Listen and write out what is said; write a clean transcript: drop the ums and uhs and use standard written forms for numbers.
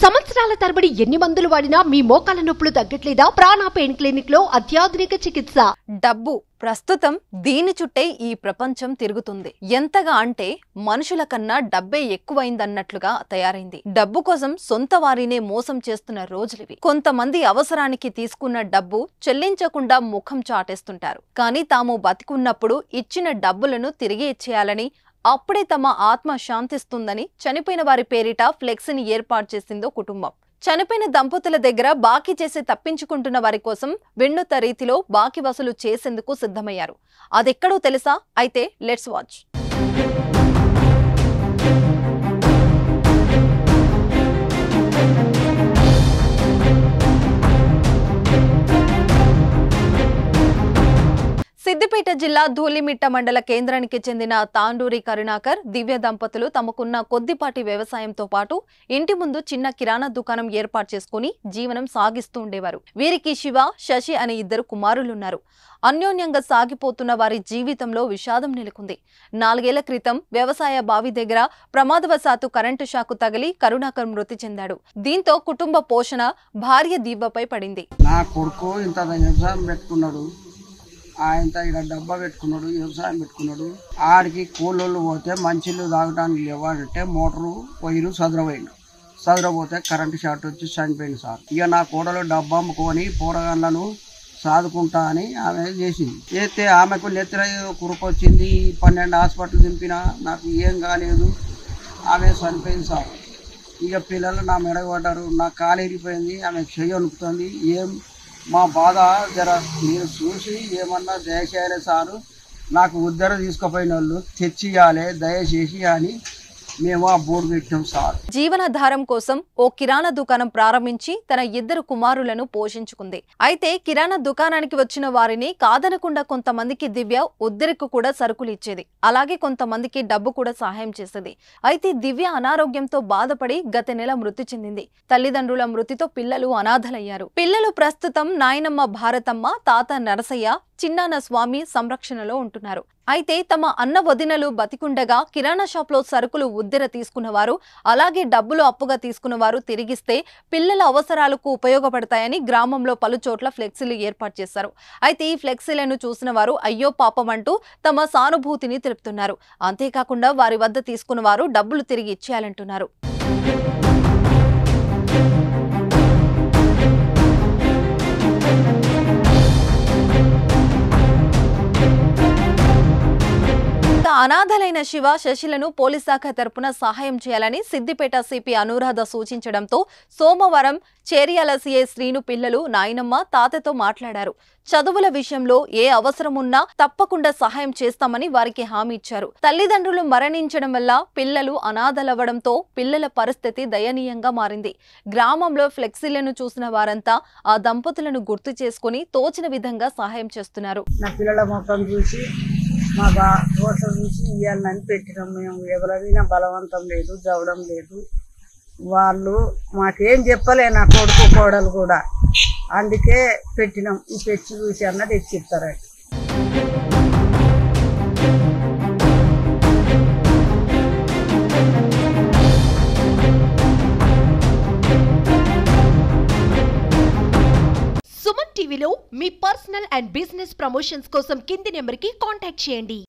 సంవత్సరాల తరబడి ఎన్ని మందులు వాడినా మీ మోకాల నొప్పులు తగ్గట్లేదా? ప్రాణ పెయిన్ క్లినిక్ లో అత్యాధునిక చికిత్స. డబ్బు ప్రస్తుతం దీని చుట్టే ఈ ప్రపంచం తిరుగుతుంది. ఎంతగా అంటే మనుషుల కన్నా డబ్బే ఎక్కువైందన్నట్లుగా తయారైంది. డబ్బు కోసం సొంత వారినే మోసం చేస్తున్న రోజులివి. కొంతమంది అవసరానికి తీసుకున్న డబ్బు చెల్లించకుండా ముఖం చాటేస్తుంటారు. కానీ తాము బతికున్నప్పుడు ఇచ్చిన డబ్బులను తిరిగి ఇచ్చేయాలని, అప్పుడే తమ ఆత్మ శాంతిస్తుందని చనిపోయిన వారి పేరిట ఫ్లెక్సీని ఏర్పాటు చేసిందో కుటుంబం. చనిపోయిన దంపతుల దగ్గర బాకీ చేసి తప్పించుకుంటున్న వారి కోసం వినూత్న రీతిలో బాకీ వసూలు చేసేందుకు సిద్ధమయ్యారు. అదెక్కడో తెలుసా? అయితే లెట్స్ వాచ్. సిద్దిపేట జిల్లా ధూళిమిట్ట మండల కేంద్రానికి చెందిన తాండూరి కరుణాకర్, దివ్య దంపతులు తమకున్న కొద్దిపాటి వ్యవసాయంతో పాటు ఇంటి ముందు చిన్న కిరాణా దుకాణం ఏర్పాటు చేసుకుని జీవనం సాగిస్తూ ఉండేవారు. వీరికి శివ, శశి అనే ఇద్దరు కుమారులున్నారు. అన్యోన్యంగా సాగిపోతున్న వారి జీవితంలో విషాదం నెలకొంది. 4 ఏళ్ల క్రితం వ్యవసాయ బావి దగ్గర ప్రమాదవశాత్తు కరెంటు షాకు తగిలి కరుణాకర్ మృతి చెందాడు. దీంతో కుటుంబ పోషణ భార్య దివ్యపై పడింది. నా కొడుకు ఇంత వ్యవసాయం పెట్టుకున్నాడు, ఆయన ఇక్కడ డబ్బా పెట్టుకున్నాడు, వ్యవసాయం పెట్టుకున్నాడు. ఆడికి కూలోళ్ళు పోతే మంచిలు తాగడానికి లేవాలంటే మోటారు వైరు సదరపోతే కరెంటు షార్ట్ వచ్చి చనిపోయింది సార్. ఇక నా కోడలు డబ్బా అమ్ముకొని పోరగాళ్ళను సాదుకుంటా అని ఆమె చేసింది. చేస్తే ఆమెకు నెత్తిన కురుకొచ్చింది. 12 హాస్పిటల్ దింపినా నాకు ఏం కాలేదు, ఆమె చనిపోయింది సార్. ఇక పిల్లలు నా మెడగొడ్డారు, నా కాలు ఇరిగిపోయింది, ఆమె చెయ్యి వణుకుతుంది. ఏం మా బాధ జర మీరు చూసి ఏమన్నా దయచేయాలి సారు, నాకు ఉద్దర తీసుకుపోయిన వాళ్ళు తెచ్చియాలి దయచేసి అని మేము ఆ బోర్డు పెట్టాం సార్. జీవనాధారం కోసం ఓ కిరాణా దుకాణం ప్రారంభించి తన 2 కుమారులను పోషించుకుంది. అయితే కిరాణా దుకాణానికి వచ్చిన వారిని కాదనకుండా కొంతమందికి దివ్య ఉద్దరికి కూడా సరుకులు ఇచ్చేది. అలాగే కొంతమందికి డబ్బు కూడా సహాయం చేసేది. అయితే దివ్య అనారోగ్యంతో బాధపడి గత నెల మృతి చెందింది. తల్లిదండ్రుల మృతితో పిల్లలు అనాథలయ్యారు. పిల్లలు ప్రస్తుతం నాయనమ్మ భారతమ్మ, తాత నరసయ్య, చిన్నాన్న స్వామి సంరక్షణలో ఉంటున్నారు. అయితే తమ అన్న వదినలు బతికుండగా కిరాణా షాప్ లో సరుకులు ఉద్దెర తీసుకున్నవారు, అలాగే డబ్బులు అప్పుగా తీసుకున్నవారు తిరిగిస్తే పిల్లల అవసరాలకు ఉపయోగపడతాయని గ్రామంలో పలు చోట్ల ఫ్లెక్సీలు ఏర్పాటు చేశారు. అయితే ఈ ఫ్లెక్సీలను చూసిన వారు అయ్యో పాపం అంటూ తమ సానుభూతిని తెలుపుతున్నారు. అంతేకాకుండా వారి వద్ద తీసుకున్న వారు డబ్బులు తిరిగి ఇచ్చేయాలంటున్నారు. అనాథలైన శివ, శశిలను పోలీస్ శాఖ తరపున సహాయం చేయాలని సిద్దిపేట సిపి అనురాధ సూచించడంతో సోమవారం చేర్యాల సిఐ శ్రీను పిల్లలు, నాయనమ్మ, తాతతో మాట్లాడారు. చదువుల విషయంలో ఏ అవసరం ఉన్నా తప్పకుండా సహాయం చేస్తామని వారికి హామీ ఇచ్చారు. తల్లిదండ్రులు మరణించడం వల్ల పిల్లలు అనాథలవ్వడంతో పిల్లల పరిస్థితి దయనీయంగా మారింది. గ్రామంలో ఫ్లెక్సీలను చూసిన వారంతా ఆ దంపతులను గుర్తు చేసుకుని తోచిన విధంగా సహాయం చేస్తున్నారు. నా పిల్లల మొత్తం చూసి మా కోసం చూసి ఇవ్వాలని పెట్టినాం. మేము ఎవరైనా బలవంతం లేదు, చదవడం లేదు. వాళ్ళు మాకేం చెప్పలే, నా కొడుకు కోడలు కూడా. అందుకే పెట్టినాం. ఈ తెచ్చి చూసి అన్న తెచ్చిస్తారు. సుమన్ టీవీలో మీ పర్సనల్ అండ్ బిజినెస్ ప్రమోషన్స్ కోసం కింది నెంబర్కి కాంటాక్ట్ చేయండి.